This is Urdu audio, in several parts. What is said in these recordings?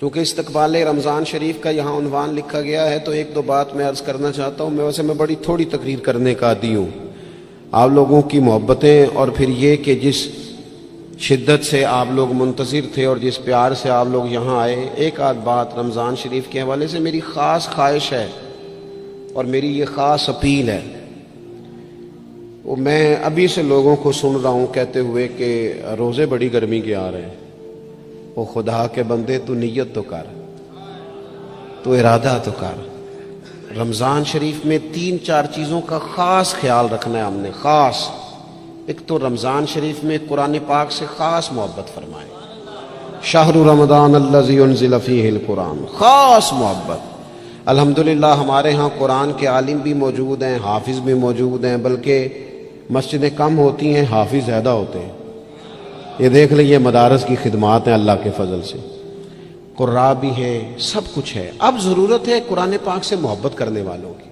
کیونکہ استقبال رمضان شریف کا یہاں عنوان لکھا گیا ہے تو ایک دو بات میں عرض کرنا چاہتا ہوں۔ میں بڑی تھوڑی تقریر کرنے کا عادی ہوں۔ آپ لوگوں کی محبتیں اور پھر یہ کہ جس شدت سے آپ لوگ منتظر تھے اور جس پیار سے آپ لوگ یہاں آئے، ایک آدھ بات رمضان شریف کے حوالے سے میری خاص خواہش ہے اور میری یہ خاص اپیل ہے۔ وہ میں ابھی سے لوگوں کو سن رہا ہوں کہتے ہوئے کہ روزے بڑی گرمی کے آ رہے ہیں۔ وہ خدا کے بندے، تو نیت تو کر، تو ارادہ تو کر۔ رمضان شریف میں 3-4 چیزوں کا خاص خیال رکھنا ہے ہم نے، خاص۔ ایک تو رمضان شریف میں قرآن پاک سے خاص محبت فرمائے، شہر رمضان الذی انزل فیہ القرآن، خاص محبت۔ الحمدللہ ہمارے ہاں قرآن کے عالم بھی موجود ہیں، حافظ بھی موجود ہیں، بلکہ مسجدیں کم ہوتی ہیں، حافظ زیادہ ہوتے ہیں۔ یہ دیکھ لیں، مدارس کی خدمات ہیں اللہ کے فضل سے، قراء بھی ہیں، سب کچھ ہے۔ اب ضرورت ہے قرآن پاک سے محبت کرنے والوں کی۔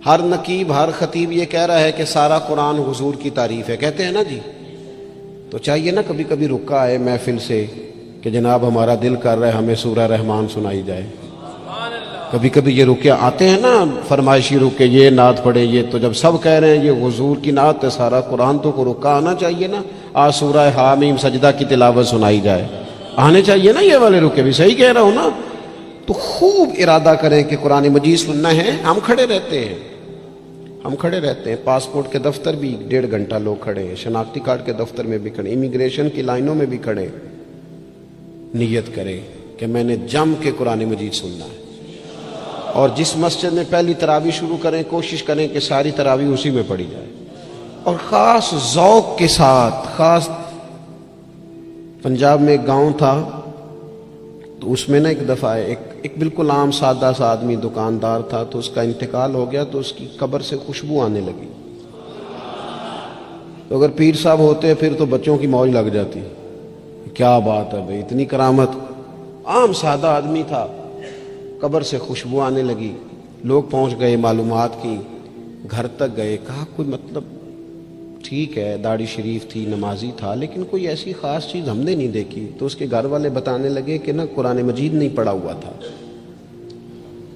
ہر نقیب، ہر خطیب یہ کہہ رہا ہے کہ سارا قرآن حضور کی تعریف ہے، کہتے ہیں نا جی، تو چاہیے نا کبھی کبھی رکا ہے محفل سے کہ جناب ہمارا دل کر رہا ہے ہمیں سورہ رحمان سنائی جائے۔ کبھی کبھی یہ رکے آتے ہیں نا فرمائشی رکے، یہ نعت پڑھے، یہ تو جب سب کہہ رہے ہیں یہ حضور کی نعت ہے سارا قرآن، تو کو رکا آنا چاہیے نا، آج سورہ حامیم سجدہ کی تلاوت سنائی جائے، آنے چاہیے نا یہ والے رکے بھی، صحیح کہہ رہا ہوں نا؟ تو خوب ارادہ کریں کہ قرآن مجید سننا ہے۔ ہم کھڑے رہتے ہیں، پاسپورٹ کے دفتر بھی 1.5 گھنٹہ لوگ کھڑے ہیں، شناختی کارڈ کے دفتر میں بھی کھڑے، امیگریشن کی لائنوں میں بھی کھڑے۔ نیت کریں کہ میں نے جم کے قرآن مجید سننا ہے، اور جس مسجد میں پہلی تراویح شروع کریں کوشش کریں کہ ساری تراویح اسی میں پڑھی جائے، اور خاص ذوق کے ساتھ۔ خاص پنجاب میں ایک گاؤں تھا، تو اس میں نا ایک دفعہ ایک بالکل عام سادہ سا آدمی دکاندار تھا، تو اس کا انتقال ہو گیا، تو اس کی قبر سے خوشبو آنے لگی۔ تو اگر پیر صاحب ہوتے پھر تو بچوں کی موج لگ جاتی، کیا بات ہے بھئی، اتنی کرامت۔ عام سادہ آدمی تھا، قبر سے خوشبو آنے لگی، لوگ پہنچ گئے، معلومات کی، گھر تک گئے، کہا کوئی مطلب ٹھیک ہے داڑھی شریف تھی، نمازی تھا، لیکن کوئی ایسی خاص چیز ہم نے نہیں دیکھی۔ تو اس کے گھر والے بتانے لگے کہ نا قرآن مجید نہیں پڑھا ہوا تھا،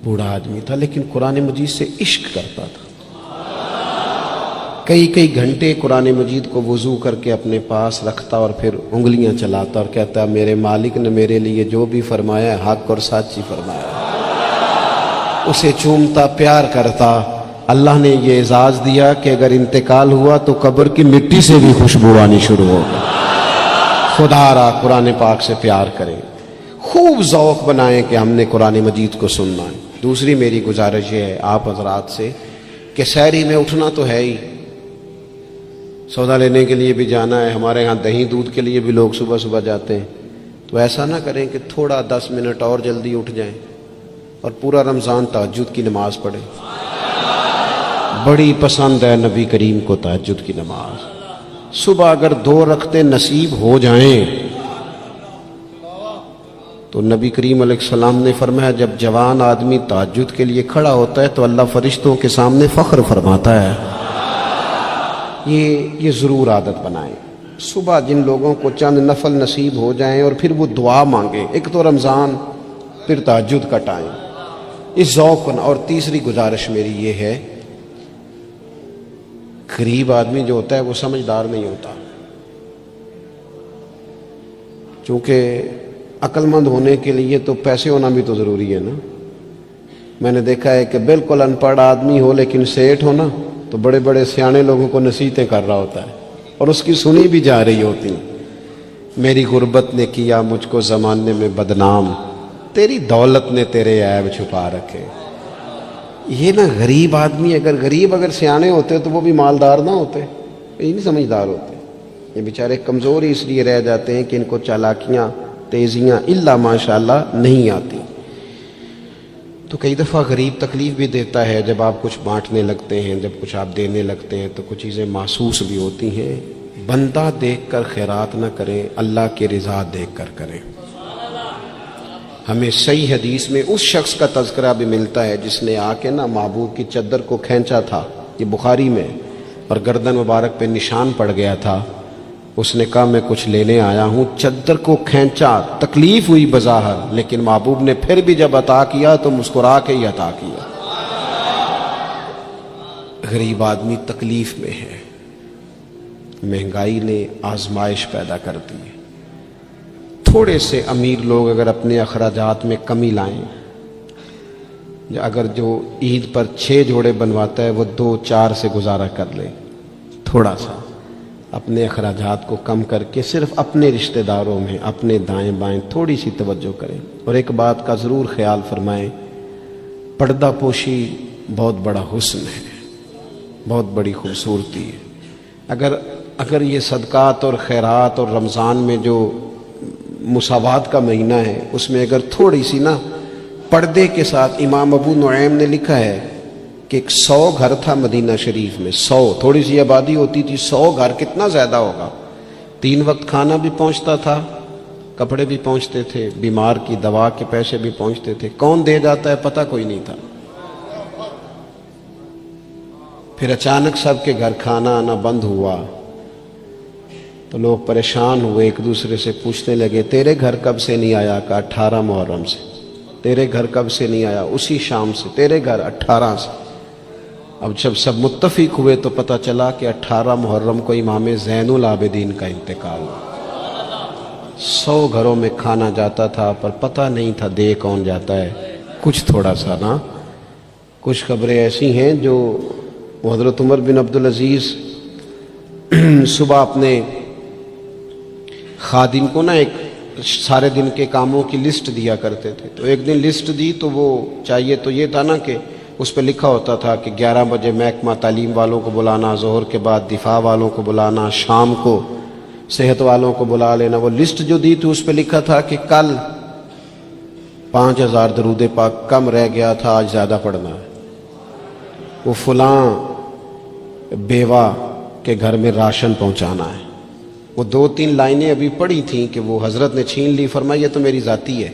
بوڑھا آدمی تھا لیکن قرآن مجید سے عشق کرتا تھا، کئی گھنٹے قرآن مجید کو وضو کر کے اپنے پاس رکھتا اور پھر انگلیاں چلاتا اور کہتا میرے مالک نے میرے لیے جو بھی فرمایا ہے حق اور سچ ہی فرمایا ہے۔ اسے چومتا، پیار کرتا۔ اللہ نے یہ اعزاز دیا کہ اگر انتقال ہوا تو قبر کی مٹی سے بھی خوشبو آنی شروع ہوگی۔ خدا را قرآن پاک سے پیار کریں، خوب ذوق بنائیں کہ ہم نے قرآن مجید کو سننا ہے۔ دوسری میری گزارش یہ ہے آپ حضرات سے کہ سحری میں اٹھنا تو ہے ہی، سودا لینے کے لیے بھی جانا ہے، ہمارے ہاں دہی دودھ کے لیے بھی لوگ صبح صبح جاتے ہیں، تو ایسا نہ کریں کہ تھوڑا 10 منٹ اور جلدی اٹھ جائیں اور پورا رمضان تہجد کی نماز پڑھیں۔ بڑی پسند ہے نبی کریم کو تہجد کی نماز۔ صبح اگر 2 رکعتیں نصیب ہو جائیں تو نبی کریم علیہ السلام نے فرمایا جب جوان آدمی تہجد کے لیے کھڑا ہوتا ہے تو اللہ فرشتوں کے سامنے فخر فرماتا ہے۔ یہ ضرور عادت بنائیں، صبح جن لوگوں کو چند نفل نصیب ہو جائیں اور پھر وہ دعا مانگیں، ایک تو رمضان پھر تہجد کا ٹائم، اس ذوق کو۔ اور تیسری گزارش میری یہ ہے، غریب آدمی جو ہوتا ہے وہ سمجھدار نہیں ہوتا، چونکہ عقل مند ہونے کے لیے تو پیسے ہونا بھی تو ضروری ہے نا۔ میں نے دیکھا ہے کہ بالکل ان پڑھ آدمی ہو لیکن سیٹھ ہو نا تو بڑے بڑے سیانے لوگوں کو نصیحتیں کر رہا ہوتا ہے اور اس کی سنی بھی جا رہی ہوتی ہیں۔ میری غربت نے کیا مجھ کو زمانے میں بدنام، تیری دولت نے تیرے عیب چھپا رکھے۔ یہ نا غریب آدمی، اگر سیانے ہوتے تو وہ بھی مالدار نہ ہوتے، یہ نہیں سمجھدار ہوتے، یہ بیچارے کمزور ہی اس لیے رہ جاتے ہیں کہ ان کو چالاکیاں، تیزیاں الا ماشاءاللہ نہیں آتی۔ تو کئی دفعہ غریب تکلیف بھی دیتا ہے، جب آپ کچھ بانٹنے لگتے ہیں، جب کچھ آپ دینے لگتے ہیں تو کچھ چیزیں محسوس بھی ہوتی ہیں۔ بندہ دیکھ کر خیرات نہ کریں، اللہ کی رضا دیکھ کر کریں۔ ہمیں صحیح حدیث میں اس شخص کا تذکرہ بھی ملتا ہے جس نے آ کے نا محبوب کی چادر کو کھینچا تھا، یہ بخاری میں، اور گردن مبارک پہ نشان پڑ گیا تھا، اس نے کہا میں کچھ لینے آیا ہوں، چادر کو کھینچا، تکلیف ہوئی بظاہر، لیکن محبوب نے پھر بھی جب عطا کیا تو مسکرا کے ہی عطا کیا۔ غریب آدمی تکلیف میں ہے، مہنگائی نے آزمائش پیدا کر دی ہے۔ تھوڑے سے امیر لوگ اگر اپنے اخراجات میں کمی لائیں، اگر جو عید پر 6 جوڑے بنواتا ہے وہ 2-4 سے گزارا کر لے، تھوڑا سا اپنے اخراجات کو کم کر کے صرف اپنے رشتہ داروں میں، اپنے دائیں بائیں تھوڑی سی توجہ کریں۔ اور ایک بات کا ضرور خیال فرمائیں، پردہ پوشی بہت بڑا حسن ہے، بہت بڑی خوبصورتی ہے۔ اگر یہ صدقات اور خیرات اور رمضان میں جو مساوات کا مہینہ ہے، اس میں اگر تھوڑی سی نا پردے کے ساتھ، امام ابو نعیم نے لکھا ہے کہ 100 گھر تھا مدینہ شریف میں، 100 تھوڑی سی آبادی ہوتی تھی، 100 گھر کتنا زیادہ ہوگا، 3 وقت کھانا بھی پہنچتا تھا، کپڑے بھی پہنچتے تھے، بیمار کی دوا کے پیسے بھی پہنچتے تھے، کون دے جاتا ہے پتہ کوئی نہیں تھا۔ پھر اچانک سب کے گھر کھانا آنا بند ہوا تو لوگ پریشان ہوئے، ایک دوسرے سے پوچھنے لگے تیرے گھر کب سے نہیں آیا؟ کہا 18 محرم سے۔ تیرے گھر کب سے نہیں آیا؟ اسی شام سے۔ تیرے گھر 18 سے۔ اب جب سب متفق ہوئے تو پتہ چلا کہ 18 محرم کو امام زین العابدین کا انتقال ہوا۔ 100 گھروں میں کھانا جاتا تھا پر پتہ نہیں تھا دے کون جاتا ہے، کچھ تھوڑا سا نا۔ کچھ خبریں ایسی ہیں جو حضرت عمر بن عبدالعزیز صبح اپنے خادم کو نا ایک سارے دن کے کاموں کی لسٹ دیا کرتے تھے، تو ایک دن لسٹ دی تو وہ چاہیے تو یہ تھا نا کہ اس پہ لکھا ہوتا تھا کہ 11 بجے محکمہ تعلیم والوں کو بلانا، ظہر کے بعد دفاع والوں کو بلانا، شام کو صحت والوں کو بلا لینا۔ وہ لسٹ جو دی تھی اس پہ لکھا تھا کہ کل 5000 درود پاک کم رہ گیا تھا، آج زیادہ پڑھنا ہے۔ وہ فلاں بیوہ کے گھر میں راشن پہنچانا ہے۔ وہ 2-3 لائنیں ابھی پڑھی تھیں کہ وہ حضرت نے چھین لی، فرمایا یہ تو میری ذاتی ہے۔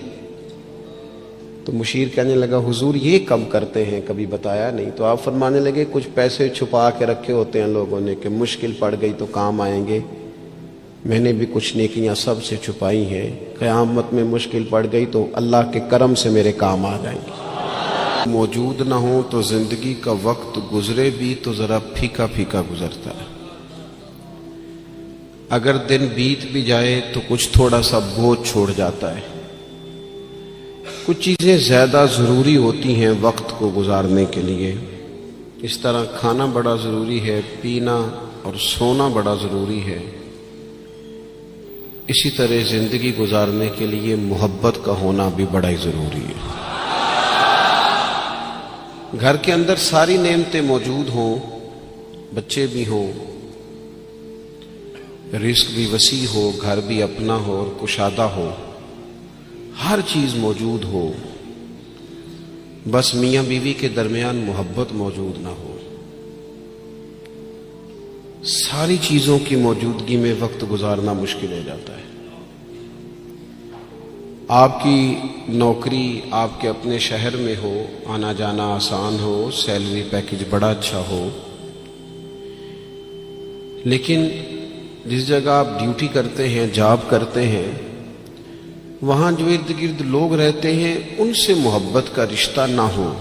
تو مشیر کہنے لگا حضور یہ کم کرتے ہیں، کبھی بتایا نہیں۔ تو آپ فرمانے لگے کچھ پیسے چھپا کے رکھے ہوتے ہیں لوگوں نے کہ مشکل پڑ گئی تو کام آئیں گے، میں نے بھی کچھ نیکیاں سب سے چھپائی ہیں، قیامت میں مشکل پڑ گئی تو اللہ کے کرم سے میرے کام آ جائیں گے۔ موجود نہ ہو تو زندگی کا وقت گزرے بھی تو ذرا پھیکا پھیکا گزرتا ہے، اگر دن بیت بھی جائے تو کچھ تھوڑا سا بوجھ چھوڑ جاتا ہے۔ کچھ چیزیں زیادہ ضروری ہوتی ہیں وقت کو گزارنے کے لیے، اس طرح کھانا بڑا ضروری ہے، پینا اور سونا بڑا ضروری ہے، اسی طرح زندگی گزارنے کے لیے محبت کا ہونا بھی بڑا ہی ضروری ہے۔ گھر کے اندر ساری نعمتیں موجود ہوں، بچے بھی ہوں، رزق بھی وسیع ہو، گھر بھی اپنا ہو اور کشادہ ہو، ہر چیز موجود ہو، بس میاں بیوی کے درمیان محبت موجود نہ ہو، ساری چیزوں کی موجودگی میں وقت گزارنا مشکل ہو جاتا ہے۔ آپ کی نوکری آپ کے اپنے شہر میں ہو، آنا جانا آسان ہو، سیلری پیکج بڑا اچھا ہو، لیکن جس جگہ آپ ڈیوٹی کرتے ہیں، جاب کرتے ہیں، وہاں جو ارد گرد لوگ رہتے ہیں ان سے محبت کا رشتہ نہ ہو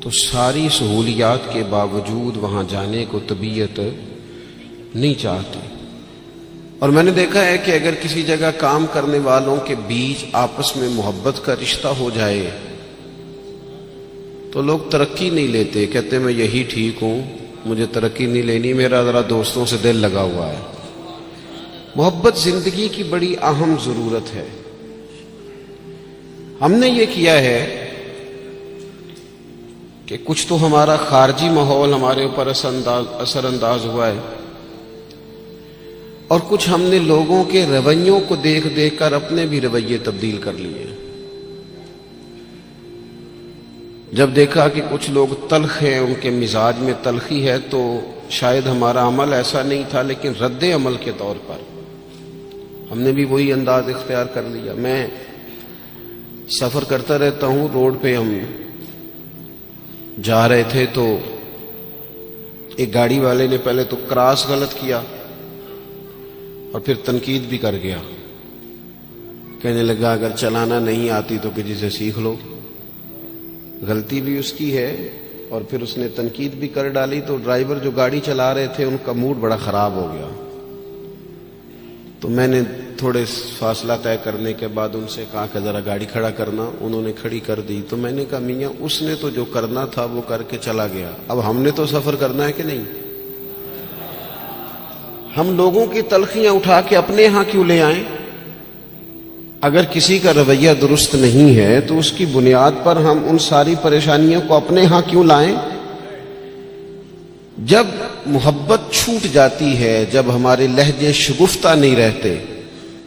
تو ساری سہولیات کے باوجود وہاں جانے کو طبیعت نہیں چاہتی۔ اور میں نے دیکھا ہے کہ اگر کسی جگہ کام کرنے والوں کے بیچ آپس میں محبت کا رشتہ ہو جائے تو لوگ ترقی نہیں لیتے، کہتے میں یہی ٹھیک ہوں، مجھے ترقی نہیں لینی، میرا ذرا دوستوں سے دل لگا ہوا ہے۔ محبت زندگی کی بڑی اہم ضرورت ہے۔ ہم نے یہ کیا ہے کہ کچھ تو ہمارا خارجی ماحول ہمارے اوپر اثر انداز ہوا ہے، اور کچھ ہم نے لوگوں کے رویوں کو دیکھ دیکھ کر اپنے بھی رویے تبدیل کر لیے۔ جب دیکھا کہ کچھ لوگ تلخ ہیں، ان کے مزاج میں تلخی ہے، تو شاید ہمارا عمل ایسا نہیں تھا، لیکن رد عمل کے طور پر ہم نے بھی وہی انداز اختیار کر لیا۔ میں سفر کرتا رہتا ہوں، روڈ پہ ہم جا رہے تھے تو ایک گاڑی والے نے پہلے تو کراس غلط کیا، اور پھر تنقید بھی کر گیا. کہنے لگا اگر چلانا نہیں آتی تو کسی سے سیکھ لو. غلطی بھی اس کی ہے اور پھر اس نے تنقید بھی کر ڈالی. تو ڈرائیور جو گاڑی چلا رہے تھے ان کا موڈ بڑا خراب ہو گیا. تو میں نے تھوڑے فاصلہ طے کرنے کے بعد ان سے کہا کہ ذرا گاڑی کھڑا کرنا. انہوں نے کھڑی کر دی. تو میں نے کہا میاں اس نے تو جو کرنا تھا وہ کر کے چلا گیا, اب ہم نے تو سفر کرنا ہے کہ نہیں؟ ہم لوگوں کی تلخیاں اٹھا کے اپنے ہاں کیوں لے آئیں؟ اگر کسی کا رویہ درست نہیں ہے تو اس کی بنیاد پر ہم ان ساری پریشانیوں کو اپنے ہاں کیوں لائیں؟ جب محبت چھوٹ جاتی ہے, جب ہمارے لہجے شگفتہ نہیں رہتے,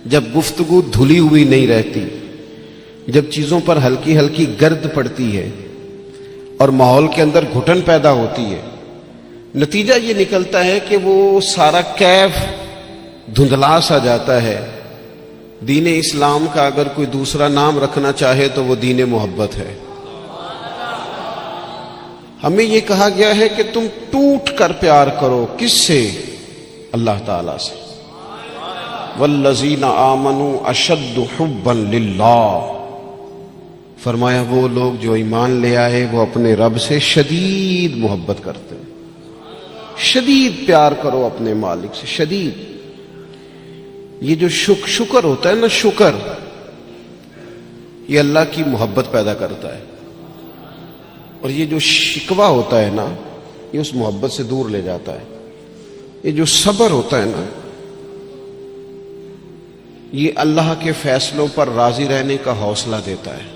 جب گفتگو دھلی ہوئی نہیں رہتی, جب چیزوں پر ہلکی ہلکی گرد پڑتی ہے اور ماحول کے اندر گھٹن پیدا ہوتی ہے, نتیجہ یہ نکلتا ہے کہ وہ سارا کیف دھندلا سا جاتا ہے. دین اسلام کا اگر کوئی دوسرا نام رکھنا چاہے تو وہ دین محبت ہے. ہمیں یہ کہا گیا ہے کہ تم ٹوٹ کر پیار کرو. کس سے؟ اللہ تعالی سے. والذین آمنوا اشد حبا للہ. فرمایا وہ لوگ جو ایمان لے آئے وہ اپنے رب سے شدید محبت کرتے ہیں. شدید پیار کرو اپنے مالک سے, شدید. یہ جو شکر ہوتا ہے نا, شکر, یہ اللہ کی محبت پیدا کرتا ہے. اور یہ جو شکوہ ہوتا ہے نا, یہ اس محبت سے دور لے جاتا ہے. یہ جو صبر ہوتا ہے نا, یہ اللہ کے فیصلوں پر راضی رہنے کا حوصلہ دیتا ہے.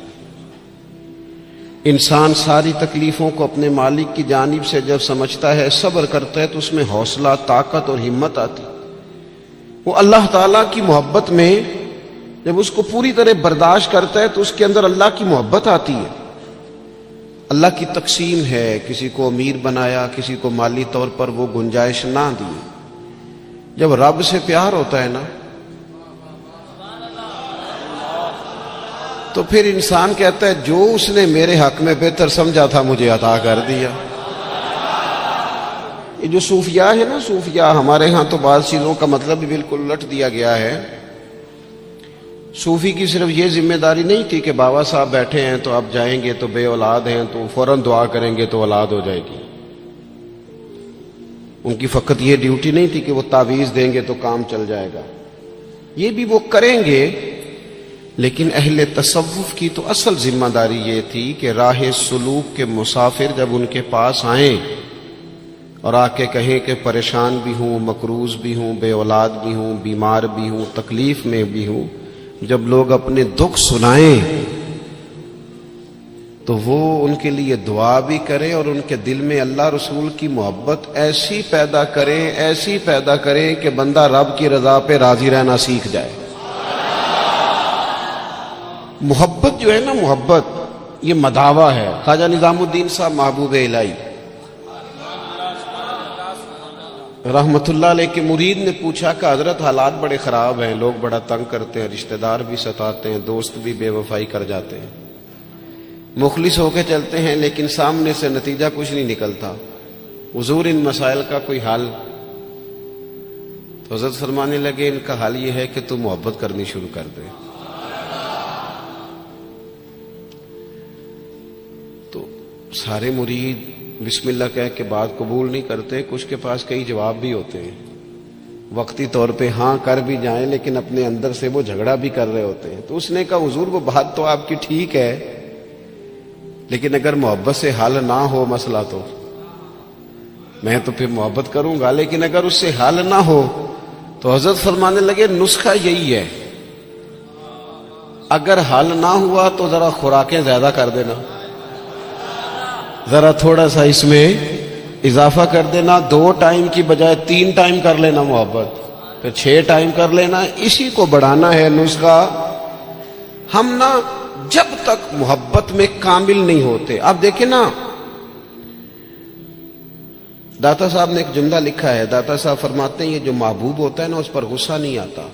انسان ساری تکلیفوں کو اپنے مالک کی جانب سے جب سمجھتا ہے, صبر کرتا ہے, تو اس میں حوصلہ, طاقت اور ہمت آتی. وہ اللہ تعالیٰ کی محبت میں جب اس کو پوری طرح برداشت کرتا ہے تو اس کے اندر اللہ کی محبت آتی ہے. اللہ کی تقسیم ہے, کسی کو امیر بنایا, کسی کو مالی طور پر وہ گنجائش نہ دی. جب رب سے پیار ہوتا ہے نا تو پھر انسان کہتا ہے جو اس نے میرے حق میں بہتر سمجھا تھا مجھے عطا کر دیا. یہ جو صوفیاء ہے نا, صوفیاء, ہمارے ہاں تو بعض چیزوں کا مطلب بھی بالکل الٹ دیا گیا ہے. صوفی کی صرف یہ ذمہ داری نہیں تھی کہ بابا صاحب بیٹھے ہیں تو آپ جائیں گے تو بے اولاد ہیں تو فوراً دعا کریں گے تو اولاد ہو جائے گی. ان کی فقط یہ ڈیوٹی نہیں تھی کہ وہ تعویذ دیں گے تو کام چل جائے گا. یہ بھی وہ کریں گے, لیکن اہل تصوف کی تو اصل ذمہ داری یہ تھی کہ راہ سلوک کے مسافر جب ان کے پاس آئیں اور آ کے کہیں کہ پریشان بھی ہوں, مقروض بھی ہوں, بے اولاد بھی ہوں, بیمار بھی ہوں, تکلیف میں بھی ہوں, جب لوگ اپنے دکھ سنائیں تو وہ ان کے لیے دعا بھی کرے اور ان کے دل میں اللہ رسول کی محبت ایسی پیدا کرے, ایسی پیدا کرے کہ بندہ رب کی رضا پہ راضی رہنا سیکھ جائے. محبت جو ہے نا, محبت یہ مداوا ہے. خواجہ نظام الدین صاحب محبوب الہی رحمت اللہ علیہ کے مرید نے پوچھا کہ حضرت حالات بڑے خراب ہیں, لوگ بڑا تنگ کرتے ہیں, رشتہ دار بھی ستاتے ہیں, دوست بھی بے وفائی کر جاتے ہیں, مخلص ہو کے چلتے ہیں لیکن سامنے سے نتیجہ کچھ نہیں نکلتا. حضور ان مسائل کا کوئی حل؟ تو حضرت فرمانے لگے ان کا حل یہ ہے کہ تو محبت کرنی شروع کر دے. تو سارے مرید بسم اللہ کہہ کے بات قبول نہیں کرتے, کچھ کے پاس کئی جواب بھی ہوتے ہیں, وقتی طور پہ ہاں کر بھی جائیں لیکن اپنے اندر سے وہ جھگڑا بھی کر رہے ہوتے ہیں. تو اس نے کہا حضور وہ بات تو آپ کی ٹھیک ہے, لیکن اگر محبت سے حل نہ ہو مسئلہ تو میں تو پھر محبت کروں گا, لیکن اگر اس سے حل نہ ہو تو حضرت فرمانے لگے نسخہ یہی ہے, اگر حل نہ ہوا تو ذرا خوراکیں زیادہ کر دینا, ذرا تھوڑا سا اس میں اضافہ کر دینا, 2 ٹائم کی بجائے 3 ٹائم کر لینا محبت, پھر 6 ٹائم کر لینا. اسی کو بڑھانا ہے نسخہ. ہم نا جب تک محبت میں کامل نہیں ہوتے, آپ دیکھیں نا, داتا صاحب نے ایک جملہ لکھا ہے, داتا صاحب فرماتے ہیں یہ جو محبوب ہوتا ہے نا اس پر غصہ نہیں آتا,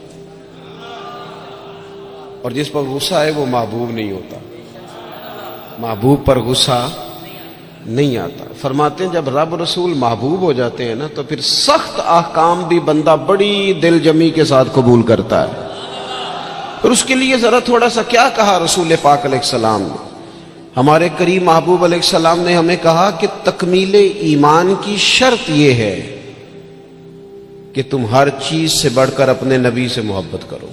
اور جس پر غصہ ہے وہ محبوب نہیں ہوتا. محبوب پر غصہ نہیں آتا. فرماتے ہیں جب رب رسول محبوب ہو جاتے ہیں نا تو پھر سخت احکام بھی بندہ بڑی دل جمی کے ساتھ قبول کرتا ہے. پھر اس کے لیے ذرا تھوڑا سا کیا کہا رسول پاک علیہ السلام نے. ہمارے کریم محبوب علیہ السلام نے ہمیں کہا کہ تکمیل ایمان کی شرط یہ ہے کہ تم ہر چیز سے بڑھ کر اپنے نبی سے محبت کرو.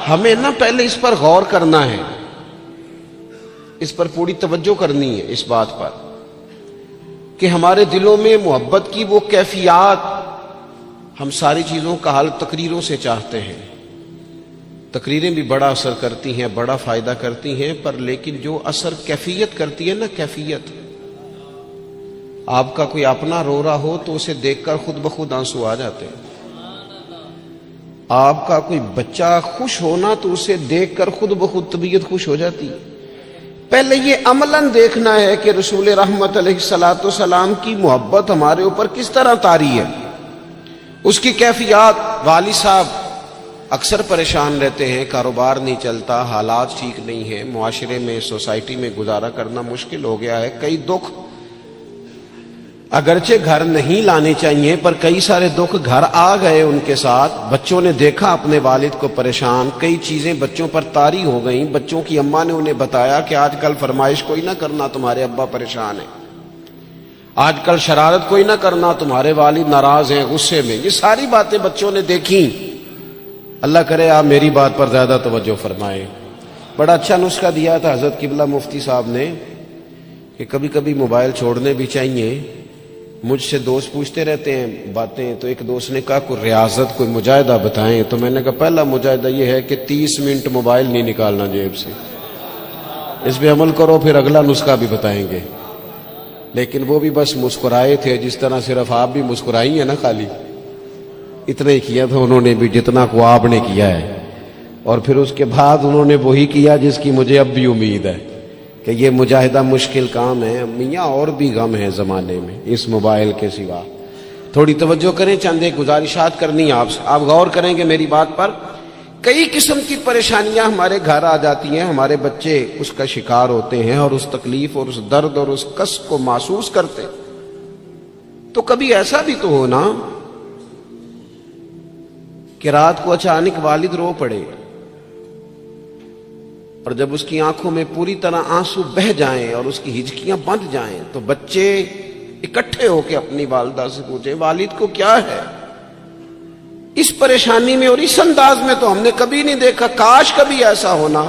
ہمیں نا پہلے اس پر غور کرنا ہے، اس پر پوری توجہ کرنی ہے، اس بات پر کہ ہمارے دلوں میں محبت کی وہ کیفیات. ہم ساری چیزوں کا حل تقریروں سے چاہتے ہیں. تقریریں بھی بڑا اثر کرتی ہیں، بڑا فائدہ کرتی ہیں، پر لیکن جو اثر کیفیت کرتی ہے نا، کیفیت، آپ کا کوئی اپنا رو رہا ہو تو اسے دیکھ کر خود بخود آنسو آ جاتے ہیں. آپ کا کوئی بچہ خوش ہونا تو اسے دیکھ کر خود بخود طبیعت خوش ہو جاتی ہے. پہلے یہ عملاً دیکھنا ہے کہ رسول رحمت علیہ الصلوۃ والسلام کی محبت ہمارے اوپر کس طرح طاری ہے، اس کی کیفیات. والد صاحب اکثر پریشان رہتے ہیں، کاروبار نہیں چلتا، حالات ٹھیک نہیں ہیں، معاشرے میں، سوسائٹی میں گزارا کرنا مشکل ہو گیا ہے. کئی دکھ اگرچہ گھر نہیں لانے چاہیے پر کئی سارے دکھ گھر آ گئے ان کے ساتھ. بچوں نے دیکھا اپنے والد کو پریشان، کئی چیزیں بچوں پر طاری ہو گئیں. بچوں کی اماں نے انہیں بتایا کہ آج کل فرمائش کوئی نہ کرنا، تمہارے ابا پریشان ہیں. آج کل شرارت کوئی نہ کرنا، تمہارے والد ناراض ہیں، غصے میں. یہ ساری باتیں بچوں نے دیکھیں. اللہ کرے آپ میری بات پر زیادہ توجہ فرمائیں. بڑا اچھا نسخہ دیا تھا حضرت قبلہ مفتی صاحب نے کہ کبھی کبھی موبائل چھوڑنے بھی چاہیے. مجھ سے دوست پوچھتے رہتے ہیں باتیں، تو ایک دوست نے کہا کوئی ریاضت، کوئی مجاہدہ بتائیں. تو میں نے کہا پہلا مجاہدہ یہ ہے کہ 30 منٹ موبائل نہیں نکالنا جیب سے. اس پہ عمل کرو، پھر اگلا نسخہ بھی بتائیں گے. لیکن وہ بھی بس مسکرائے تھے، جس طرح صرف آپ بھی مسکرائی ہیں نا، خالی اتنا ہی کیا تھا انہوں نے بھی جتنا کو آپ نے کیا ہے. اور پھر اس کے بعد انہوں نے وہی کیا جس کی مجھے اب بھی امید ہے کہ یہ مجاہدہ مشکل کام ہے. میاں اور بھی غم ہے زمانے میں اس موبائل کے سوا. تھوڑی توجہ کریں، چند ایک گزارشات کرنی ہے آپ سے. آپ غور کریں گے میری بات پر. کئی قسم کی پریشانیاں ہمارے گھر آ جاتی ہیں، ہمارے بچے اس کا شکار ہوتے ہیں اور اس تکلیف اور اس درد اور اس کشف کو محسوس کرتے. تو کبھی ایسا بھی تو ہو نا کہ رات کو اچانک والد رو پڑے اور جب اس کی آنکھوں میں پوری طرح آنسو بہہ جائیں اور اس کی ہچکیاں بند جائیں تو بچے اکٹھے ہو کے اپنی والدہ سے پوچھیں والد کو کیا ہے. اس پریشانی میں اور اس انداز میں تو ہم نے کبھی نہیں دیکھا، کاش کبھی ایسا ہونا.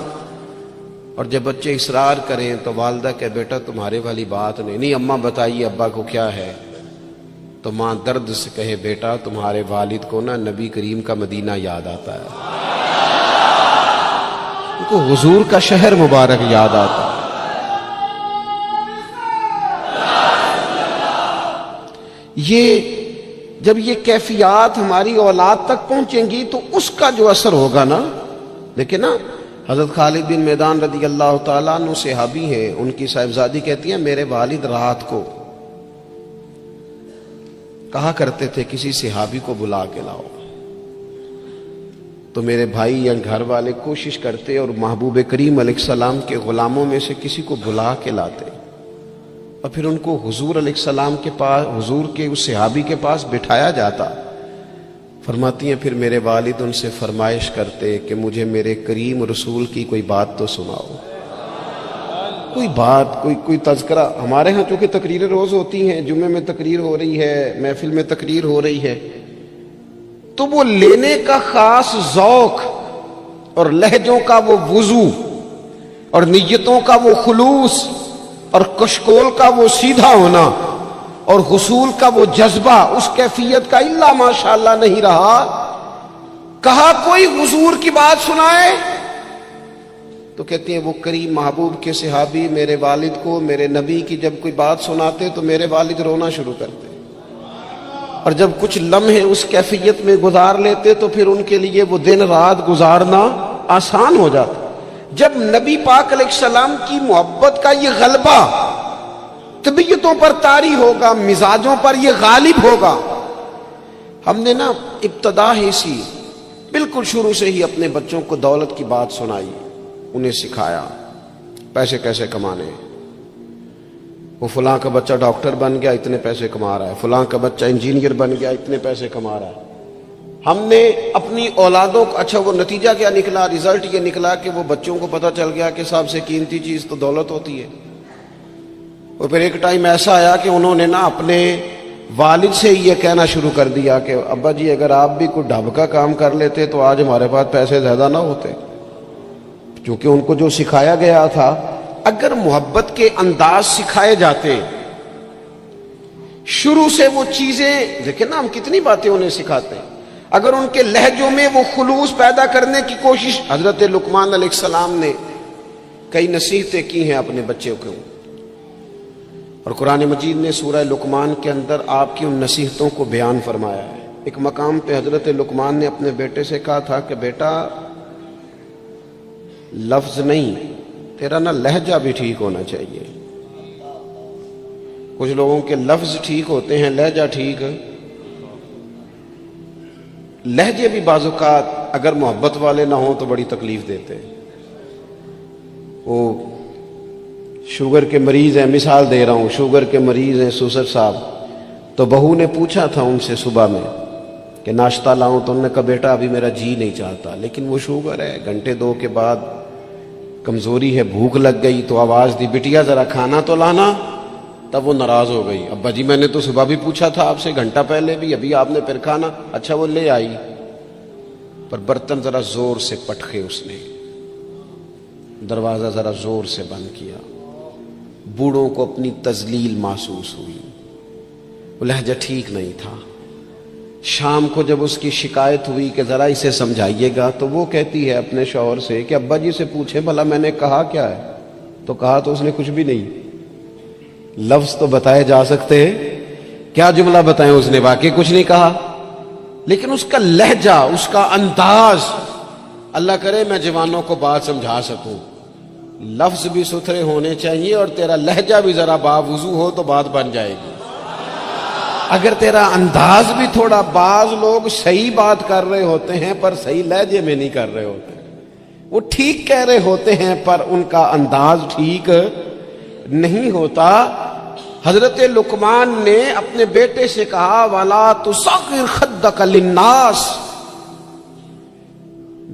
اور جب بچے اصرار کریں تو والدہ کہ بیٹا تمہارے والی بات نہیں اماں بتائیے ابا کو کیا ہے. تو ماں درد سے کہے بیٹا تمہارے والد کو نا نبی کریم کا مدینہ یاد آتا ہے، ان کو حضور کا شہر مبارک یاد آتا ہے. یہ جب یہ کیفیات ہماری اولاد تک پہنچیں گی تو اس کا جو اثر ہوگا نا. دیکھیں نا حضرت خالد بن میدان رضی اللہ تعالیٰ عنہ صحابی ہیں، ان کی صاحبزادی کہتی ہے میرے والد رات کو کہا کرتے تھے کسی صحابی کو بلا کے لاؤ. تو میرے بھائی یا گھر والے کوشش کرتے اور محبوب کریم علیہ السلام کے غلاموں میں سے کسی کو بلا کے لاتے اور پھر ان کو حضور علیہ السلام کے پاس، حضور کے اس صحابی کے پاس بٹھایا جاتا. فرماتی ہیں پھر میرے والد ان سے فرمائش کرتے کہ مجھے میرے کریم رسول کی کوئی بات تو سناؤ، کوئی بات، کوئی تذکرہ. ہمارے ہاں چونکہ تقریریں روز ہوتی ہیں، جمعے میں تقریر ہو رہی ہے، محفل میں تقریر ہو رہی ہے، تو وہ لینے کا خاص ذوق اور لہجوں کا وہ وضو اور نیتوں کا وہ خلوص اور کشکول کا وہ سیدھا ہونا اور حصول کا وہ جذبہ، اس کیفیت کا الا ماشاءاللہ نہیں رہا. کہا کوئی حضور کی بات سنائے تو کہتے ہیں وہ کریم محبوب کے صحابی میرے والد کو میرے نبی کی جب کوئی بات سناتے تو میرے والد رونا شروع کرتے، اور جب کچھ لمحے اس کیفیت میں گزار لیتے تو پھر ان کے لیے وہ دن رات گزارنا آسان ہو جاتا. جب نبی پاک علیہ السلام کی محبت کا یہ غلبہ طبیعتوں پر طاری ہوگا، مزاجوں پر یہ غالب ہوگا. ہم نے نا ابتدا ہی سی بالکل شروع سے ہی اپنے بچوں کو دولت کی بات سنائی، انہیں سکھایا پیسے کیسے کمانے. وہ فلاں کا بچہ ڈاکٹر بن گیا اتنے پیسے کما رہا ہے، فلاں کا بچہ انجینئر بن گیا اتنے پیسے کما رہا ہے۔ ہم نے اپنی اولادوں کو، اچھا وہ نتیجہ کیا نکلا؟ رزلٹ یہ نکلا کہ وہ بچوں کو پتہ چل گیا کہ سب سے قیمتی چیز تو دولت ہوتی ہے۔ اور پھر ایک ٹائم ایسا آیا کہ انہوں نے نا اپنے والد سے یہ کہنا شروع کر دیا کہ ابا جی اگر آپ بھی کوئی ڈھب کا کام کر لیتے تو آج ہمارے پاس پیسے زیادہ نہ ہوتے، کیونکہ ان کو جو سکھایا گیا تھا۔ اگر محبت کے انداز سکھائے جاتے شروع سے، وہ چیزیں دیکھیں نا، ہم کتنی باتیں انہیں سکھاتے ہیں، اگر ان کے لہجوں میں وہ خلوص پیدا کرنے کی کوشش، حضرت لقمان علیہ السلام نے کئی نصیحتیں کی ہیں اپنے بچوں کو، اور قرآن مجید نے سورہ لقمان کے اندر آپ کی ان نصیحتوں کو بیان فرمایا ہے۔ ایک مقام پہ حضرت لقمان نے اپنے بیٹے سے کہا تھا کہ بیٹا لفظ نہیں، تیرا نا لہجہ بھی ٹھیک ہونا چاہیے۔ کچھ لوگوں کے لفظ ٹھیک ہوتے ہیں، لہجہ ٹھیک۔ لہجے بھی بعض اوقات اگر محبت والے نہ ہوں تو بڑی تکلیف دیتے ہیں۔ وہ شوگر کے مریض ہیں، مثال دے رہا ہوں، شوگر کے مریض ہیں سوسر صاحب، تو بہو نے پوچھا تھا ان سے صبح میں کہ ناشتہ لاؤں، تو انہوں نے کہا بیٹا ابھی میرا جی نہیں چاہتا، لیکن وہ شوگر ہے، گھنٹے دو کے بعد کمزوری ہے، بھوک لگ گئی تو آواز دی بٹیا ذرا کھانا تو لانا، تب وہ ناراض ہو گئی، ابا جی میں نے تو صبح بھی پوچھا تھا آپ سے، گھنٹہ پہلے بھی، ابھی آپ نے پھر کھانا، اچھا وہ لے آئی، پر برتن ذرا زور سے پٹکے، اس نے دروازہ ذرا زور سے بند کیا، بوڑھوں کو اپنی تذلیل محسوس ہوئی، وہ لہجہ ٹھیک نہیں تھا۔ شام کو جب اس کی شکایت ہوئی کہ ذرا اسے سمجھائیے گا، تو وہ کہتی ہے اپنے شوہر سے کہ ابا جی سے پوچھے بھلا میں نے کہا کیا ہے، تو کہا تو اس نے کچھ بھی نہیں، لفظ تو بتائے جا سکتے ہیں، کیا جملہ بتائیں، اس نے واقعی کچھ نہیں کہا، لیکن اس کا لہجہ، اس کا انداز، اللہ کرے میں جوانوں کو بات سمجھا سکوں، لفظ بھی ستھرے ہونے چاہیے اور تیرا لہجہ بھی ذرا باوضو ہو تو بات بن جائے گی۔ اگر تیرا انداز بھی تھوڑا، بعض لوگ صحیح بات کر رہے ہوتے ہیں پر صحیح لہجے میں نہیں کر رہے ہوتے، وہ ٹھیک کہہ رہے ہوتے ہیں پر ان کا انداز ٹھیک نہیں ہوتا۔ حضرت لقمان نے اپنے بیٹے سے کہا وَلَا تُصَغِّرْ خَدَّكَ لِلنَّاسِ،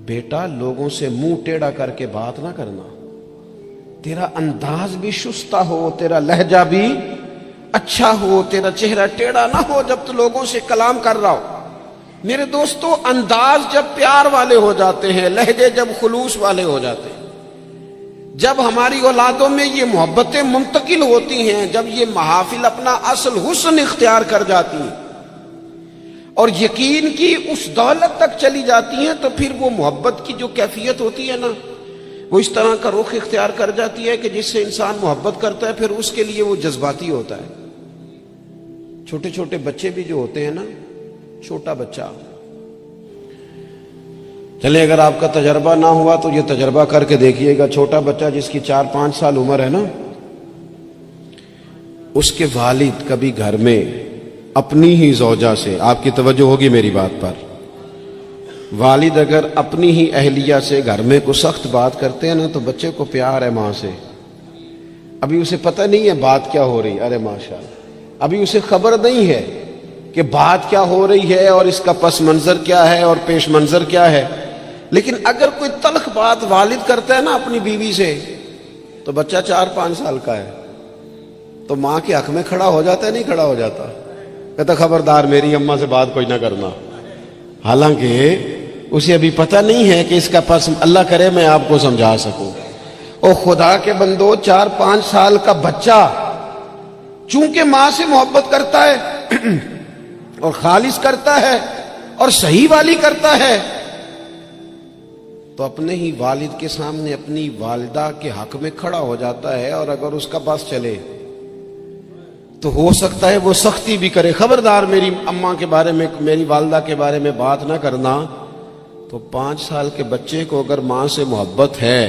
بیٹا لوگوں سے منہ ٹیڑھا کر کے بات نہ کرنا، تیرا انداز بھی شستہ ہو، تیرا لہجہ بھی اچھا ہو، تیرا چہرہ ٹیڑھا نہ ہو جب تو لوگوں سے کلام کر رہا ہو۔ میرے دوستو، انداز جب پیار والے ہو جاتے ہیں، لہجے جب خلوص والے ہو جاتے ہیں، جب ہماری اولادوں میں یہ محبتیں منتقل ہوتی ہیں، جب یہ محافل اپنا اصل حسن اختیار کر جاتی ہیں اور یقین کی اس دولت تک چلی جاتی ہیں، تو پھر وہ محبت کی جو کیفیت ہوتی ہے نا، وہ اس طرح کا رخ اختیار کر جاتی ہے کہ جس سے انسان محبت کرتا ہے پھر اس کے لیے وہ جذباتی ہوتا ہے۔ چھوٹے چھوٹے بچے بھی جو ہوتے ہیں نا، چھوٹا بچہ، چلے اگر آپ کا تجربہ نہ ہوا تو یہ تجربہ کر کے دیکھیے گا، چھوٹا بچہ جس کی 4-5 سال عمر ہے نا، اس کے والد کبھی گھر میں اپنی ہی زوجہ سے، آپ کی توجہ ہوگی میری بات پر، والد اگر اپنی ہی اہلیہ سے گھر میں کو سخت بات کرتے ہیں نا، تو بچے کو پیار ہے ماں سے، ابھی اسے پتہ نہیں ہے بات کیا ہو رہی، ارے ماشاءاللہ، ابھی اسے خبر نہیں ہے کہ بات کیا ہو رہی ہے اور اس کا پس منظر کیا ہے اور پیش منظر کیا ہے، لیکن اگر کوئی تلخ بات والد کرتا ہے نا اپنی بیوی سے، تو بچہ 4-5 سال کا ہے تو ماں کے حق میں کھڑا ہو جاتا ہے، نہیں کھڑا ہو جاتا، کہتا خبردار میری اماں سے بات کوئی نہ کرنا، حالانکہ اسے ابھی پتہ نہیں ہے کہ اس کا پس، اللہ کرے میں آپ کو سمجھا سکوں۔ او خدا کے بندو، 4-5 سال کا بچہ چونکہ ماں سے محبت کرتا ہے اور خالص کرتا ہے اور صحیح والی کرتا ہے، تو اپنے ہی والد کے سامنے اپنی والدہ کے حق میں کھڑا ہو جاتا ہے، اور اگر اس کا بس چلے تو ہو سکتا ہے وہ سختی بھی کرے، خبردار میری اماں کے بارے میں، میری والدہ کے بارے میں بات نہ کرنا۔ تو 5 سال کے بچے کو اگر ماں سے محبت ہے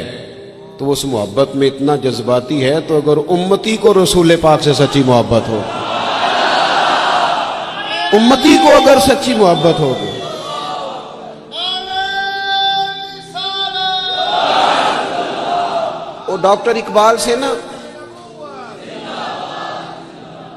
تو اس محبت میں اتنا جذباتی ہے، تو اگر امتی کو رسول پاک سے سچی محبت ہو، امتی کو اگر سچی محبت ہوگی، وہ ڈاکٹر اقبال سے نا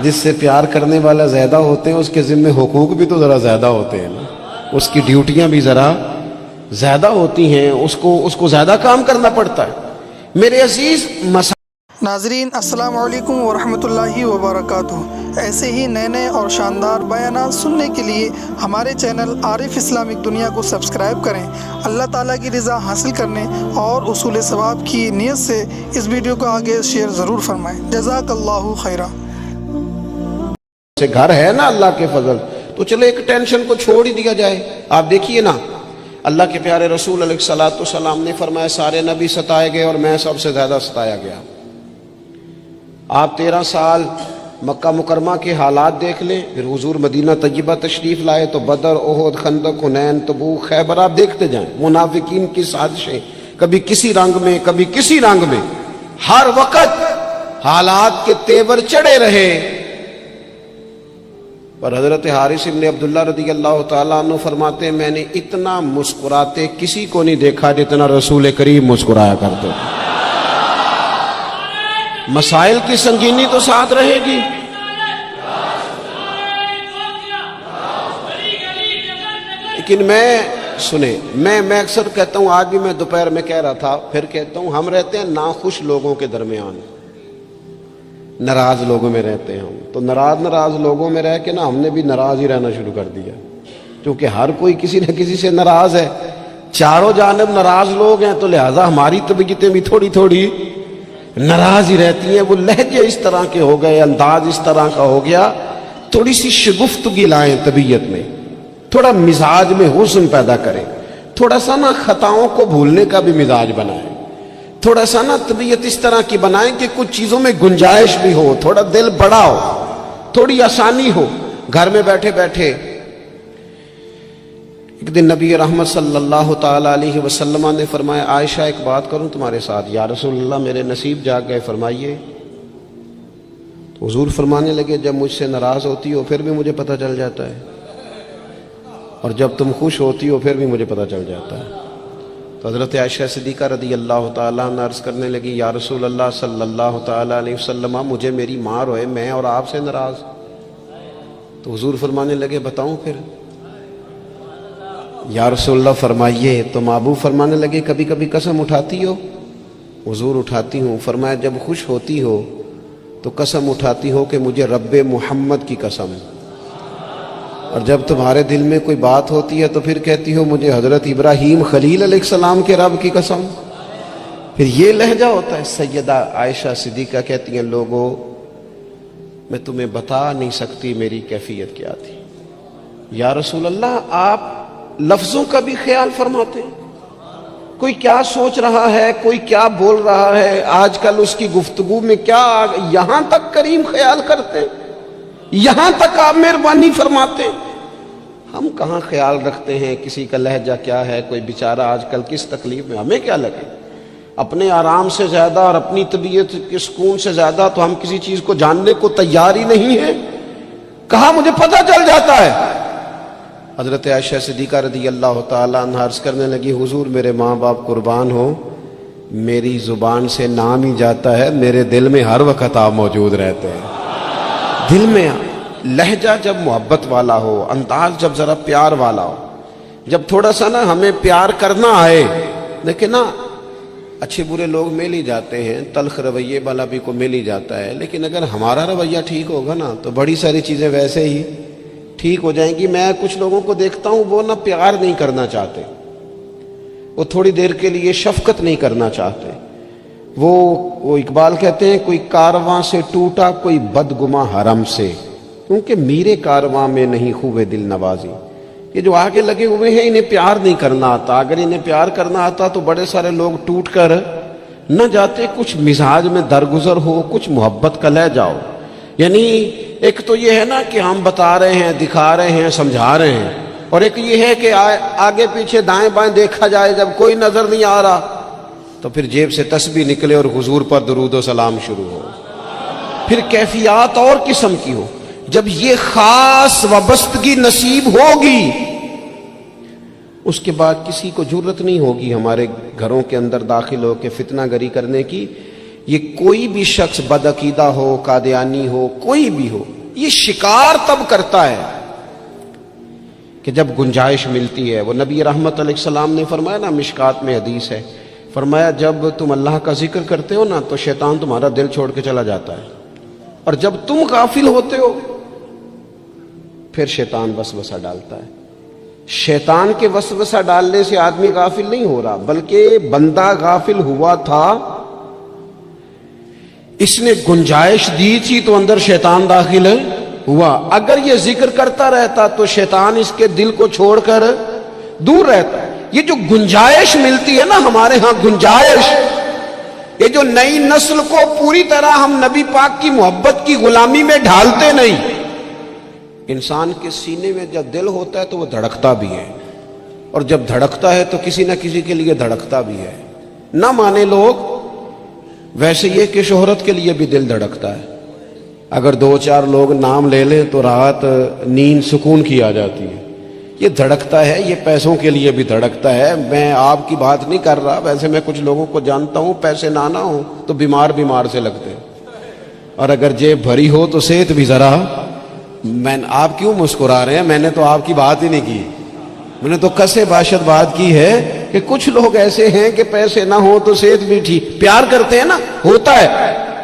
جس سے پیار کرنے والا زیادہ ہوتے ہیں اس کے ذمہ حقوق بھی تو ذرا زیادہ ہوتے ہیں نا، اس کی ڈیوٹیاں بھی ذرا زیادہ ہوتی ہیں، اس کو زیادہ کام کرنا پڑتا ہے۔ میرے عزیز ناظرین السلام علیکم ورحمۃ اللہ وبرکاتہ۔ ایسے ہی نئے نئے اور شاندار بیانات سننے کے لیے ہمارے چینل عارف اسلامک دنیا کو سبسکرائب کریں۔ اللہ تعالیٰ کی رضا حاصل کرنے اور اصول ثواب کی نیت سے اس ویڈیو کو آگے شیئر ضرور فرمائیں۔ جزاک اللہ خیرہ۔ سے گھر ہے نا اللہ کے فضل، تو چلو ایک ٹینشن کو چھوڑ ہی دیا جائے۔ آپ دیکھیے نا، اللہ کے پیارے رسول علیہ الصلوۃ والسلام نے فرمایا سارے نبی ستائے گئے اور میں سب سے زیادہ ستایا گیا۔ آپ 13 سال مکہ مکرمہ کے حالات دیکھ لیں، پھر حضور مدینہ طیبہ تشریف لائے تو بدر، احد، خندق، حنین، تبوک، خیبر، آپ دیکھتے جائیں منافقین کی سازشیں، کبھی کسی رنگ میں کبھی کسی رنگ میں، ہر وقت حالات کے تیور چڑھے رہے، پر حضرت حارث ابن عبداللہ رضی اللہ تعالیٰ عنہ فرماتے ہیں میں نے اتنا مسکراتے کسی کو نہیں دیکھا جتنا رسول کریم مسکرایا کرتے تھے۔ مسائل کی سنگینی تو ساتھ رہے گی، لیکن میں اکثر کہتا ہوں، آج بھی میں دوپہر میں کہہ رہا تھا، پھر کہتا ہوں، ہم رہتے ہیں ناخوش لوگوں کے درمیان، ناراض لوگوں میں رہتے ہیں ہم، تو ناراض لوگوں میں رہ کے نا ہم نے بھی ناراض ہی رہنا شروع کر دیا، کیونکہ ہر کوئی کسی نہ کسی سے ناراض ہے، چاروں جانب ناراض لوگ ہیں، تو لہٰذا ہماری طبیعتیں بھی تھوڑی تھوڑی ناراض ہی رہتی ہیں۔ وہ لہجے اس طرح کے ہو گئے، انداز اس طرح کا ہو گیا، تھوڑی سی شگفتگی لائیں طبیعت میں، تھوڑا مزاج میں حسن پیدا کریں، تھوڑا سا نا خطاؤں کو بھولنے کا بھی مزاج بنائیں، تھوڑا سا نا طبیعت اس طرح کی بنائیں کہ کچھ چیزوں میں گنجائش بھی ہو، تھوڑا دل بڑا ہو، تھوڑی آسانی ہو گھر میں بیٹھے بیٹھے۔ ایک دن نبی رحمت صلی اللہ تعالیٰ علیہ وسلم نے فرمایا عائشہ ایک بات کروں تمہارے ساتھ؟ یا رسول اللہ میرے نصیب جاگ گئے، فرمائیے۔ تو حضور فرمانے لگے جب مجھ سے ناراض ہوتی ہو پھر بھی مجھے پتہ چل جاتا ہے، اور جب تم خوش ہوتی ہو پھر بھی مجھے پتہ چل جاتا ہے۔ تو حضرت عائشہ صدیقہ رضی اللہ تعالیٰ عنہ عرض کرنے لگی یا رسول اللہ صلی اللہ تعالیٰ علیہ وسلم مجھے میری ماں روئے، میں اور آپ سے ناراض۔ تو حضور فرمانے لگے بتاؤں پھر؟ یا رسول اللہ فرمائیے۔ تو محبوب فرمانے لگے کبھی کبھی قسم اٹھاتی ہو؟ حضور اٹھاتی ہوں۔ فرمایا جب خوش ہوتی ہو تو قسم اٹھاتی ہو کہ مجھے رب محمد کی قسم، اور جب تمہارے دل میں کوئی بات ہوتی ہے تو پھر کہتی ہو مجھے حضرت ابراہیم خلیل علیہ السلام کے رب کی قسم۔ پھر یہ لہجہ ہوتا ہے۔ سیدہ عائشہ صدیقہ کہتی ہیں لوگوں میں تمہیں بتا نہیں سکتی میری کیفیت کیا تھی۔ یا رسول اللہ آپ لفظوں کا بھی خیال فرماتے ہیں، کوئی کیا سوچ رہا ہے، کوئی کیا بول رہا ہے، آج کل اس کی گفتگو میں کیا، یہاں تک کریم خیال کرتے ہیں، یہاں تک آپ مہربانی فرماتے ہیں۔ ہم کہاں خیال رکھتے ہیں کسی کا لہجہ کیا ہے، کوئی بیچارہ آج کل کس تکلیف میں، ہمیں کیا لگے؟ اپنے آرام سے زیادہ اور اپنی طبیعت کے سکون سے زیادہ تو ہم کسی چیز کو جاننے کو تیار ہی نہیں ہیں۔ کہاں مجھے پتہ چل جاتا ہے۔ حضرت عائشہ صدیقہ رضی اللہ تعالیٰ عنہ عرض کرنے لگی حضور میرے ماں باپ قربان ہو، میری زبان سے نام ہی جاتا ہے، میرے دل میں ہر وقت آپ موجود رہتے ہیں۔ دل میں لہجہ جب محبت والا ہو، انداز جب ذرا پیار والا ہو، جب تھوڑا سا نا ہمیں پیار کرنا آئے، لیکن نا اچھے برے لوگ مل ہی جاتے ہیں، تلخ رویے والا بھی کو مل ہی جاتا ہے، لیکن اگر ہمارا رویہ ٹھیک ہوگا نا تو بڑی ساری چیزیں ویسے ہی ٹھیک ہو جائیں گی۔ میں کچھ لوگوں کو دیکھتا ہوں وہ نہ پیار نہیں کرنا چاہتے، وہ تھوڑی دیر کے لیے شفقت نہیں کرنا چاہتے، وہ اقبال کہتے ہیں کوئی کارواں سے ٹوٹا کوئی بدگماں حرم سے، کیونکہ میرے کارواں میں نہیں خوبے دل نوازی۔ یہ جو آگے لگے ہوئے ہیں انہیں پیار نہیں کرنا آتا، اگر انہیں پیار کرنا آتا تو بڑے سارے لوگ ٹوٹ کر نہ جاتے۔ کچھ مزاج میں درگزر ہو، کچھ محبت کا لے جاؤ، یعنی ایک تو یہ ہے نا کہ ہم بتا رہے ہیں، دکھا رہے ہیں، سمجھا رہے ہیں، اور ایک یہ ہے کہ آگے پیچھے دائیں بائیں دیکھا جائے، جب کوئی نظر نہیں آ رہا تو پھر جیب سے تسبیح نکلے اور حضور پر درود و سلام شروع ہو۔ پھر کیفیات اور قسم کی ہو۔ جب یہ خاص وابستگی نصیب ہوگی اس کے بعد کسی کو جرت نہیں ہوگی ہمارے گھروں کے اندر داخل ہو کے فتنہ گری کرنے کی، یہ کوئی بھی شخص بدعقیدہ ہو، قادیانی ہو، کوئی بھی ہو، یہ شکار تب کرتا ہے کہ جب گنجائش ملتی ہے۔ وہ نبی رحمت علیہ السلام نے فرمایا نا، مشکات میں حدیث ہے، فرمایا جب تم اللہ کا ذکر کرتے ہو نا تو شیطان تمہارا دل چھوڑ کے چلا جاتا ہے، اور جب تم غافل ہوتے ہو پھر شیطان وسوسہ ڈالتا ہے۔ شیطان کے وسوسہ ڈالنے سے آدمی غافل نہیں ہو رہا، بلکہ بندہ غافل ہوا تھا، اس نے گنجائش دی تھی تو اندر شیطان داخل ہوا۔ اگر یہ ذکر کرتا رہتا تو شیطان اس کے دل کو چھوڑ کر دور رہتا۔ یہ جو گنجائش ملتی ہے نا ہمارے ہاں، گنجائش، یہ جو نئی نسل کو پوری طرح ہم نبی پاک کی محبت کی غلامی میں ڈھالتے نہیں۔ انسان کے سینے میں جب دل ہوتا ہے تو وہ دھڑکتا بھی ہے، اور جب دھڑکتا ہے تو کسی نہ کسی کے لیے دھڑکتا بھی ہے۔ نہ مانے لوگ، ویسے یہ کہ شہرت کے لیے بھی دل دھڑکتا ہے۔ اگر 2-4 لوگ نام لے لیں تو رات نیند سکون کی آ جاتی ہے۔ یہ دھڑکتا ہے، یہ پیسوں کے لیے بھی دھڑکتا ہے۔ میں آپ کی بات نہیں کر رہا، ویسے میں کچھ لوگوں کو جانتا ہوں، پیسے نہ ہوں تو بیمار سے لگتے ہیں، اور اگر جیب بھری ہو تو صحت بھی ذرا۔ آپ کیوں مسکرا رہے ہیں؟ میں نے تو آپ کی بات ہی نہیں کی، میں نے تو کسے باشد بات کی ہے کہ کچھ لوگ ایسے ہیں کہ پیسے نہ ہو تو صحت بھی ٹھیک، پیار کرتے ہیں نا، ہوتا ہے،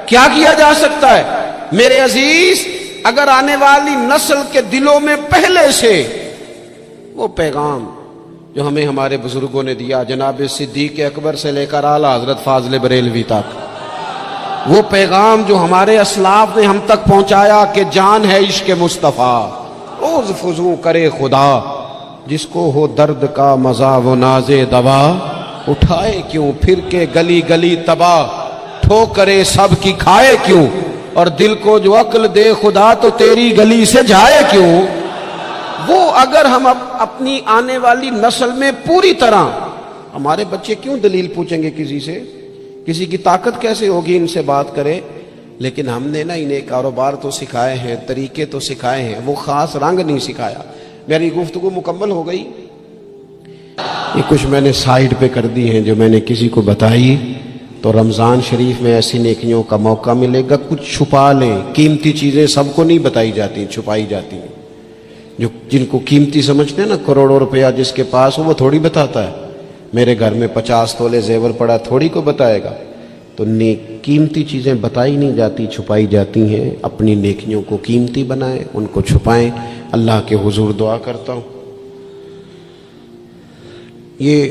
کیا کیا جا سکتا ہے؟ میرے عزیز، اگر آنے والی نسل کے دلوں میں پہلے سے وہ پیغام جو ہمیں ہمارے بزرگوں نے دیا، جناب صدیق اکبر سے لے کر اعلیٰ حضرت فاضل بریلوی تک، وہ پیغام جو ہمارے اسلاف نے ہم تک پہنچایا کہ جان ہے عشق مصطفیٰ، روز فضو کرے خدا، جس کو ہو درد کا مزہ وہ ناز دوا، اٹھائے کیوں پھر کے گلی گلی تباہ، ٹھوکرے سب کی کھائے کیوں، اور دل کو جو عقل دے خدا تو تیری گلی سے جائے کیوں۔ وہ اگر ہم اپنی آنے والی نسل میں پوری طرح، ہمارے بچے کیوں دلیل پوچھیں گے کسی سے؟ کسی کی طاقت کیسے ہوگی ان سے بات کرے؟ لیکن ہم نے نا انہیں کاروبار تو سکھائے ہیں، طریقے تو سکھائے ہیں، وہ خاص رنگ نہیں سکھایا۔ میری گفتگو مکمل ہو گئی، یہ کچھ میں نے سائیڈ پہ کر دی ہیں جو میں نے کسی کو بتائی، تو رمضان شریف میں ایسی نیکیوں کا موقع ملے گا۔ کچھ چھپا لیں، قیمتی چیزیں سب کو نہیں بتائی جاتی، چھپائی جاتی ہیں۔ جو جن کو قیمتی سمجھتے ہیں نا، کروڑوں روپیہ جس کے پاس ہو وہ تھوڑی بتاتا ہے، میرے گھر میں 50 تولے زیور پڑا، تھوڑی کو بتائے گا۔ تو قیمتی چیزیں بتائی نہیں جاتی، چھپائی جاتی ہیں۔ اپنی نیکیوں کو قیمتی بنائیں، ان کو چھپائیں۔ اللہ کے حضور دعا کرتا ہوں، یہ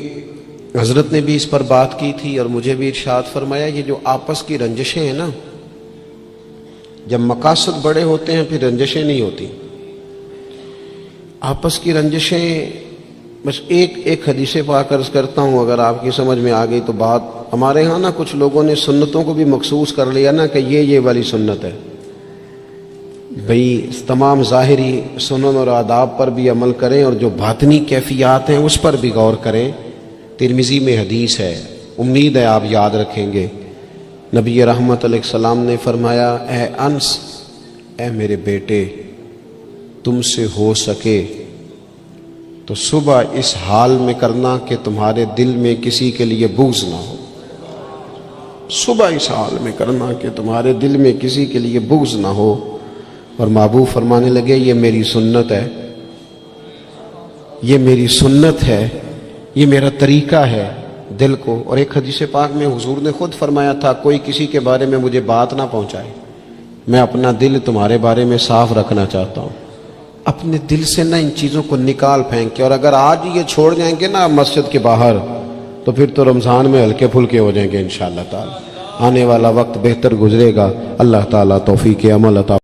حضرت نے بھی اس پر بات کی تھی اور مجھے بھی ارشاد فرمایا، یہ جو آپس کی رنجشیں ہیں نا، جب مقاصد بڑے ہوتے ہیں پھر رنجشیں نہیں ہوتی۔ آپس کی رنجشیں، بس ایک حدیث پاک عرض کرتا ہوں، اگر آپ کی سمجھ میں آ گئی تو بات۔ ہمارے ہاں نا کچھ لوگوں نے سنتوں کو بھی مخصوص کر لیا نا کہ یہ والی سنت ہے۔ بھئی تمام ظاہری سنن اور آداب پر بھی عمل کریں، اور جو باطنی کیفیات ہیں اس پر بھی غور کریں۔ ترمذی میں حدیث ہے، امید ہے آپ یاد رکھیں گے۔ نبی رحمت علیہ السلام نے فرمایا، اے انس، اے میرے بیٹے، تم سے ہو سکے تو صبح اس حال میں کرنا کہ تمہارے دل میں کسی کے لیے بغض نہ ہو۔ صبح اس حال میں کرنا کہ تمہارے دل میں کسی کے لیے بغض نہ ہو۔ اور محبوب فرمانے لگے، یہ میری سنت ہے، یہ میری سنت ہے، یہ میرا طریقہ ہے دل کو۔ اور ایک حدیث پاک میں حضور نے خود فرمایا تھا، کوئی کسی کے بارے میں مجھے بات نہ پہنچائے، میں اپنا دل تمہارے بارے میں صاف رکھنا چاہتا ہوں۔ اپنے دل سے نہ ان چیزوں کو نکال پھینک کے، اور اگر آج یہ چھوڑ جائیں گے نا مسجد کے باہر تو پھر تو رمضان میں ہلکے پھلکے ہو جائیں گے انشاءاللہ تعالی۔ آنے والا وقت بہتر گزرے گا۔ اللہ تعالیٰ توفیق عمل عطا